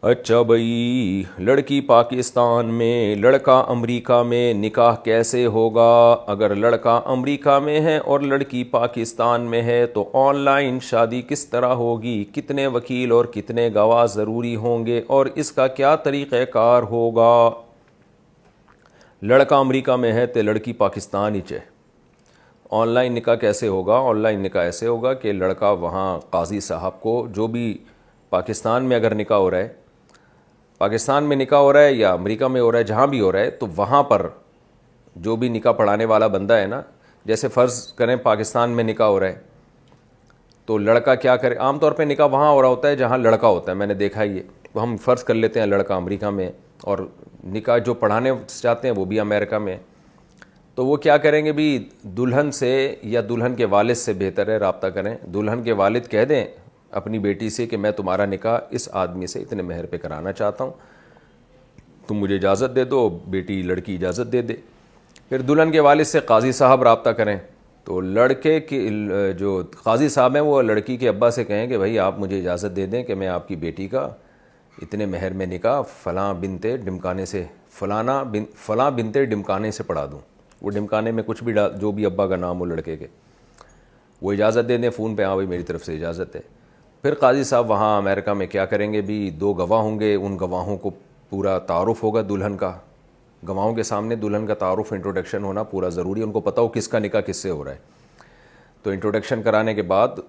اچھا بھائی، لڑکی پاکستان میں لڑکا امریکہ میں نکاح کیسے ہوگا؟ اگر لڑکا امریکہ میں ہے اور لڑکی پاکستان میں ہے تو آن لائن شادی کس طرح ہوگی؟ کتنے وکیل اور کتنے گواہ ضروری ہوں گے اور اس کا کیا طریقہ کار ہوگا؟ لڑکا امریکہ میں ہے تو لڑکی پاکستان ہی چاہے۔ آن لائن نکاح کیسے ہوگا؟ آن لائن نکاح ایسے ہوگا کہ لڑکا وہاں قاضی صاحب کو، جو بھی پاکستان میں اگر نکاح ہو رہا ہے، پاکستان میں نکاح ہو رہا ہے یا امریکہ میں ہو رہا ہے، جہاں بھی ہو رہا ہے، تو وہاں پر جو بھی نکاح پڑھانے والا بندہ ہے نا، جیسے فرض کریں پاکستان میں نکاح ہو رہا ہے تو لڑکا کیا کرے؟ عام طور پہ نکاح وہاں ہو رہا ہوتا ہے جہاں لڑکا ہوتا ہے، میں نے دیکھا یہ، تو ہم فرض کر لیتے ہیں لڑکا امریکہ میں ہے اور نکاح جو پڑھانے چاہتے ہیں وہ بھی امریکہ میں ہے، تو وہ کیا کریں گے بھی؟ دلہن سے یا دلہن کے والد سے بہتر ہے رابطہ کریں۔ دلہن کے والد کہہ دیں اپنی بیٹی سے کہ میں تمہارا نکاح اس آدمی سے اتنے مہر پہ کرانا چاہتا ہوں، تم مجھے اجازت دے دو، بیٹی لڑکی اجازت دے دے۔ پھر دلہن کے والد سے قاضی صاحب رابطہ کریں، تو لڑکے کے جو قاضی صاحب ہیں وہ لڑکی کے ابا سے کہیں کہ بھائی آپ مجھے اجازت دے دیں کہ میں آپ کی بیٹی کا اتنے مہر میں نکاح فلاں بنتے ڈمکانے سے فلاں بنتے ڈمکانے سے پڑھا دوں۔ وہ ڈمکانے میں کچھ بھی جو بھی ابا کا نام ہو لڑکے کے، وہ اجازت دے دیں فون پہ، ہاں بھائی میری طرف سے اجازت ہے۔ پھر قاضی صاحب وہاں امریکہ میں کیا کریں گے بھی؟ 2 گواہ ہوں گے، ان گواہوں کو پورا تعارف ہوگا دلہن کا، گواہوں کے سامنے دلہن کا تعارف، انٹروڈکشن ہونا پورا ضروری ہے، ان کو پتہ ہو کس کا نکاح کس سے ہو رہا ہے۔ تو انٹروڈکشن کرانے کے بعد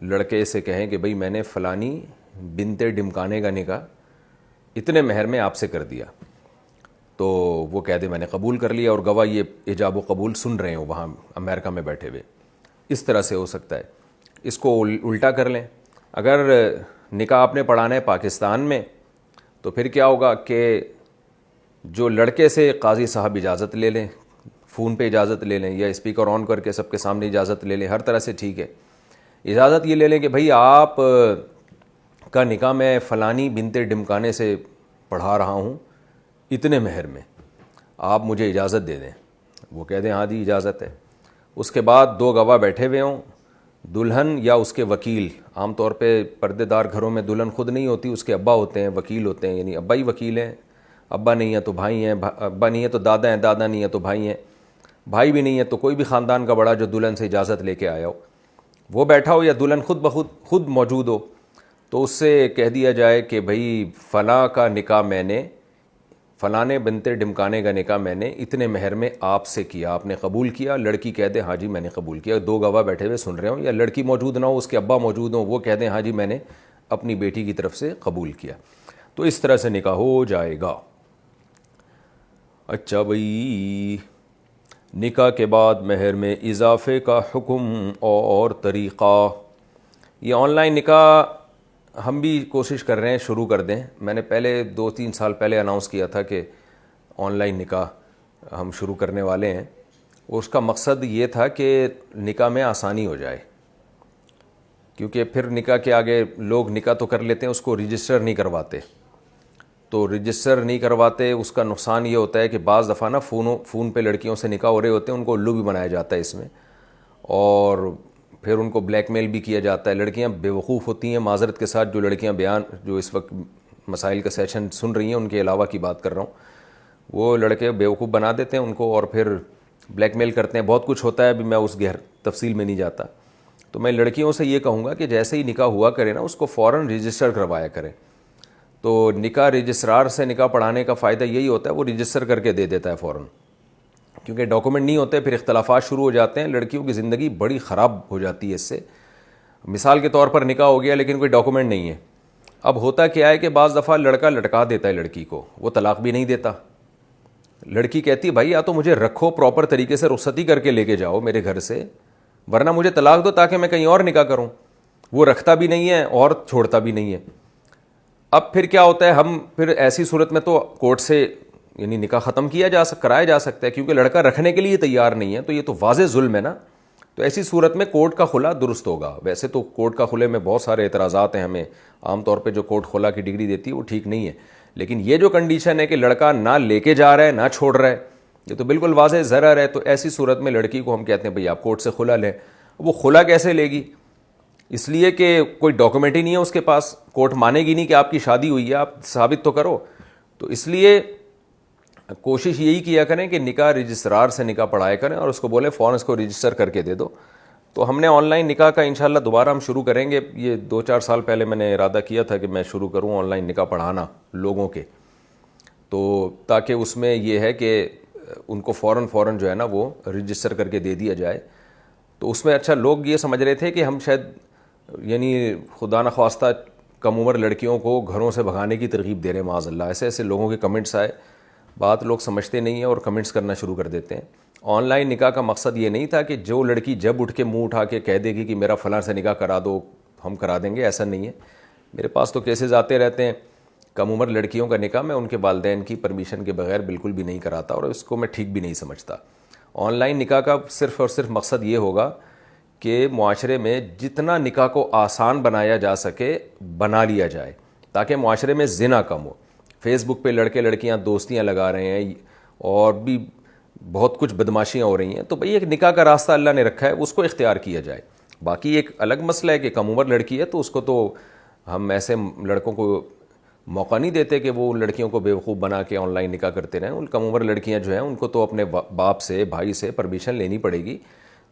لڑکے سے کہیں کہ بھئی میں نے فلانی بنت ڈمکانے کا نکاح اتنے مہر میں آپ سے کر دیا، تو وہ کہہ دے میں نے قبول کر لیا، اور گواہ یہ ایجاب و قبول سن رہے ہیں وہاں امریکہ میں بیٹھے ہوئے۔ اس طرح سے ہو سکتا ہے۔ اس کو الٹا کر لیں، اگر نکاح آپ نے پڑھانا ہے پاکستان میں تو پھر کیا ہوگا کہ جو لڑکے سے قاضی صاحب اجازت لے لیں، فون پہ اجازت لے لیں یا اسپیکر آن کر کے سب کے سامنے اجازت لے لیں، ہر طرح سے ٹھیک ہے، اجازت یہ لے لیں کہ بھئی آپ کا نکاح میں فلانی بنت ڈمکانے سے پڑھا رہا ہوں اتنے مہر میں، آپ مجھے اجازت دے دیں۔ وہ کہہ دیں ہاں جی اجازت ہے۔ اس کے بعد 2 گواہ بیٹھے ہوئے ہوں، دلہن یا اس کے وکیل، عام طور پہ پردے دار گھروں میں دلہن خود نہیں ہوتی، اس کے ابا ہوتے ہیں، وکیل ہوتے ہیں، یعنی ابا ہی وکیل ہیں، ابا نہیں ہے تو بھائی ہیں، ابا نہیں ہے تو دادا ہیں، دادا نہیں ہے تو بھائی ہیں، بھائی بھی نہیں ہے تو کوئی بھی خاندان کا بڑا جو دلہن سے اجازت لے کے آیا ہو وہ بیٹھا ہو، یا دلہن خود بخود خود موجود ہو، تو اس سے کہہ دیا جائے کہ بھئی فلاں کا نکاح میں نے، فلانے بنتے ڈمکانے کا نکاح میں نے اتنے مہر میں آپ سے کیا، آپ نے قبول کیا۔ لڑکی کہہ دے ہاں جی میں نے قبول کیا، 2 گواہ بیٹھے ہوئے سن رہے ہوں، یا لڑکی موجود نہ ہو، اس کے ابا موجود ہوں، وہ کہہ دیں ہاں جی میں نے اپنی بیٹی کی طرف سے قبول کیا، تو اس طرح سے نکاح ہو جائے گا۔ اچھا بھائی، نکاح کے بعد مہر میں اضافے کا حکم اور طریقہ۔ یہ آن لائن نکاح ہم بھی کوشش کر رہے ہیں شروع کر دیں، میں نے پہلے 2-3 سال پہلے اناؤنس کیا تھا کہ آن لائن نکاح ہم شروع کرنے والے ہیں، اور اس کا مقصد یہ تھا کہ نکاح میں آسانی ہو جائے، کیونکہ پھر نکاح کے آگے لوگ نکاح تو کر لیتے ہیں، اس کو رجسٹر نہیں کرواتے، تو رجسٹر نہیں کرواتے، اس کا نقصان یہ ہوتا ہے کہ بعض دفعہ نا فون پہ لڑکیوں سے نکاح ہو رہے ہوتے ہیں، ان کو الو بھی بنایا جاتا ہے اس میں، اور پھر ان کو بلیک میل بھی کیا جاتا ہے۔ لڑکیاں بے وقوف ہوتی ہیں، معذرت کے ساتھ، جو لڑکیاں جو اس وقت مسائل کا سیشن سن رہی ہیں ان کے علاوہ کی بات کر رہا ہوں، وہ لڑکے بے وقوف بنا دیتے ہیں ان کو اور پھر بلیک میل کرتے ہیں، بہت کچھ ہوتا ہے، ابھی میں اس تفصیل میں نہیں جاتا۔ تو میں لڑکیوں سے یہ کہوں گا کہ جیسے ہی نکاح ہوا کرے نا، اس کو فوراً رجسٹر کروایا کریں۔ تو نکاح رجسٹرار سے نکاح پڑھانے کا فائدہ یہی ہوتا ہے، وہ رجسٹر کر کے دے دیتا ہے فوراً، کیونکہ ڈاکومنٹ نہیں ہوتے، پھر اختلافات شروع ہو جاتے ہیں، لڑکیوں کی زندگی بڑی خراب ہو جاتی ہے اس سے۔ مثال کے طور پر نکاح ہو گیا لیکن کوئی ڈاکومنٹ نہیں ہے، اب ہوتا کیا ہے کہ بعض دفعہ لڑکا لٹکا دیتا ہے لڑکی کو، وہ طلاق بھی نہیں دیتا، لڑکی کہتی ہے بھائی یا تو مجھے رکھو پراپر طریقے سے، رخصتی کر کے لے کے جاؤ میرے گھر سے، ورنہ مجھے طلاق دو تاکہ میں کہیں اور نکاح کروں۔ وہ رکھتا بھی نہیں ہے اور چھوڑتا بھی نہیں ہے۔ اب پھر کیا ہوتا ہے، ہم پھر ایسی صورت میں تو کورٹ سے یعنی نکاح ختم کرایا جا سکتا ہے، کیونکہ لڑکا رکھنے کے لیے تیار نہیں ہے، تو یہ تو واضح ظلم ہے نا۔ تو ایسی صورت میں کورٹ کا خلا درست ہوگا۔ ویسے تو کورٹ کا خلے میں بہت سارے اعتراضات ہیں، ہمیں عام طور پہ جو کورٹ خلا کی ڈگری دیتی ہے وہ ٹھیک نہیں ہے، لیکن یہ جو کنڈیشن ہے کہ لڑکا نہ لے کے جا رہا ہے نہ چھوڑ رہا ہے، یہ تو بالکل واضح ضرر ہے۔ تو ایسی صورت میں لڑکی کو ہم کہتے ہیں بھئی آپ کورٹ سے خلا لیں۔ وہ خلا کیسے لے گی؟ اس لیے کہ کوئی ڈاکومنٹ ہی نہیں ہے اس کے پاس, کورٹ مانے گی نہیں کہ آپ کی شادی ہوئی ہے, آپ ثابت تو کرو. تو اس لیے کوشش یہی کیا کریں کہ نکاح رجسٹرار سے نکاح پڑھایا کریں اور اس کو بولیں فوراً اس کو رجسٹر کر کے دے دو. تو ہم نے آن لائن نکاح کا انشاءاللہ دوبارہ ہم شروع کریں گے. یہ 2-4 سال پہلے میں نے ارادہ کیا تھا کہ میں شروع کروں آن لائن نکاح پڑھانا لوگوں کے, تو تاکہ اس میں یہ ہے کہ ان کو فوراً جو ہے نا وہ رجسٹر کر کے دے دیا جائے. تو اس میں اچھا لوگ یہ سمجھ رہے تھے کہ ہم شاید یعنی خدا نخواستہ کم عمر لڑکیوں کو گھروں سے بھگانے کی ترغیب دے رہے ہیں, معاذ اللہ. ایسے لوگوں کے کمنٹس آئے, بات لوگ سمجھتے نہیں ہیں اور کمنٹس کرنا شروع کر دیتے ہیں. آن لائن نکاح کا مقصد یہ نہیں تھا کہ جو لڑکی جب اٹھ کے منہ اٹھا کے کہہ دے گی کہ میرا فلاں سے نکاح کرا دو ہم کرا دیں گے, ایسا نہیں ہے. میرے پاس تو کیسز آتے رہتے ہیں کم عمر لڑکیوں کا نکاح میں ان کے والدین کی پرمیشن کے بغیر بالکل بھی نہیں کراتا, اور اس کو میں ٹھیک بھی نہیں سمجھتا. آن لائن نکاح کا صرف اور صرف مقصد یہ ہوگا کہ معاشرے میں جتنا نکاح کو آسان بنایا جا سکے بنا لیا جائے, تاکہ معاشرے میں زنا کم ہو. فیس بک پہ لڑکے لڑکیاں دوستیاں لگا رہے ہیں اور بھی بہت کچھ بدماشیاں ہو رہی ہیں. تو بھئی ایک نکاح کا راستہ اللہ نے رکھا ہے, اس کو اختیار کیا جائے. باقی ایک الگ مسئلہ ہے کہ کم عمر لڑکی ہے تو اس کو تو ہم ایسے لڑکوں کو موقع نہیں دیتے کہ وہ ان لڑکیوں کو بیوقوف بنا کے آن لائن نکاح کرتے رہیں. ان کم عمر لڑکیاں جو ہیں ان کو تو اپنے باپ سے بھائی سے پرمیشن لینی پڑے گی,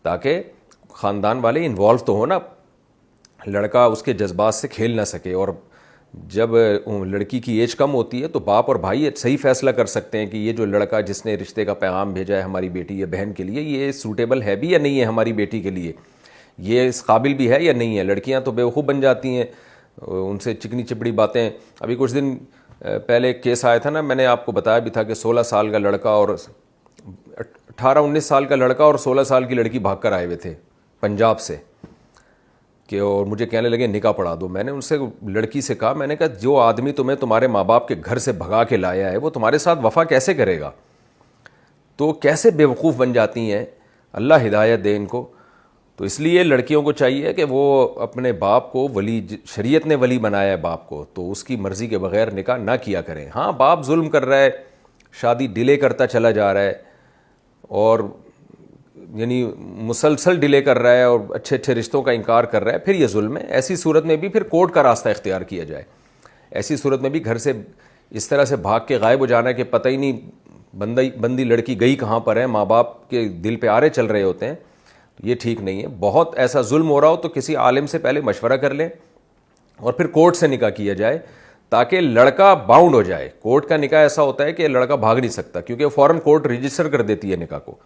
تاکہ خاندان والے انوالو تو ہو نا, لڑکا اس کے جذبات سے کھیل نہ سکے. اور جب لڑکی کی ایج کم ہوتی ہے تو باپ اور بھائی صحیح فیصلہ کر سکتے ہیں کہ یہ جو لڑکا جس نے رشتے کا پیغام بھیجا ہے ہماری بیٹی یا بہن کے لیے, یہ سوٹیبل ہے بھی یا نہیں ہے ہماری بیٹی کے لیے, یہ اس قابل بھی ہے یا نہیں ہے. لڑکیاں تو بیوقوف بن جاتی ہیں, ان سے چکنی چپڑی باتیں. ابھی کچھ دن پہلے ایک کیس آیا تھا نا, میں نے آپ کو بتایا بھی تھا کہ 16 سال کا لڑکا اور 18-19 سال کا لڑکا اور 16 سال کی لڑکی بھاگ کر آئے ہوئے تھے پنجاب سے, کہ اور مجھے کہنے لگے نکاح پڑھا دو. میں نے ان سے لڑکی سے کہا, میں نے کہا جو آدمی تمہیں تمہارے ماں باپ کے گھر سے بھگا کے لایا ہے وہ تمہارے ساتھ وفا کیسے کرے گا؟ تو کیسے بیوقوف بن جاتی ہیں, اللہ ہدایت دے ان کو. تو اس لیے لڑکیوں کو چاہیے کہ وہ اپنے باپ کو ولی, شریعت نے ولی بنایا ہے باپ کو, تو اس کی مرضی کے بغیر نکاح نہ کیا کریں. ہاں باپ ظلم کر رہا ہے, شادی ڈیلے کرتا چلا جا رہا ہے اور یعنی مسلسل ڈیلے کر رہا ہے اور اچھے اچھے رشتوں کا انکار کر رہا ہے, پھر یہ ظلم ہے. ایسی صورت میں بھی پھر کورٹ کا راستہ اختیار کیا جائے. ایسی صورت میں بھی گھر سے اس طرح سے بھاگ کے غائب ہو جانا کہ پتہ ہی نہیں بندی لڑکی گئی کہاں پر ہے, ماں باپ کے دل پہ آرے چل رہے ہوتے ہیں, یہ ٹھیک نہیں ہے. بہت ایسا ظلم ہو رہا ہو تو کسی عالم سے پہلے مشورہ کر لیں اور پھر کورٹ سے نکاح کیا جائے, تاکہ لڑکا باؤنڈ ہو جائے. کورٹ کا نکاح ایسا ہوتا ہے کہ لڑکا بھاگ نہیں سکتا, کیونکہ فوراً کورٹ رجسٹر کر دیتی ہے نکاح کو.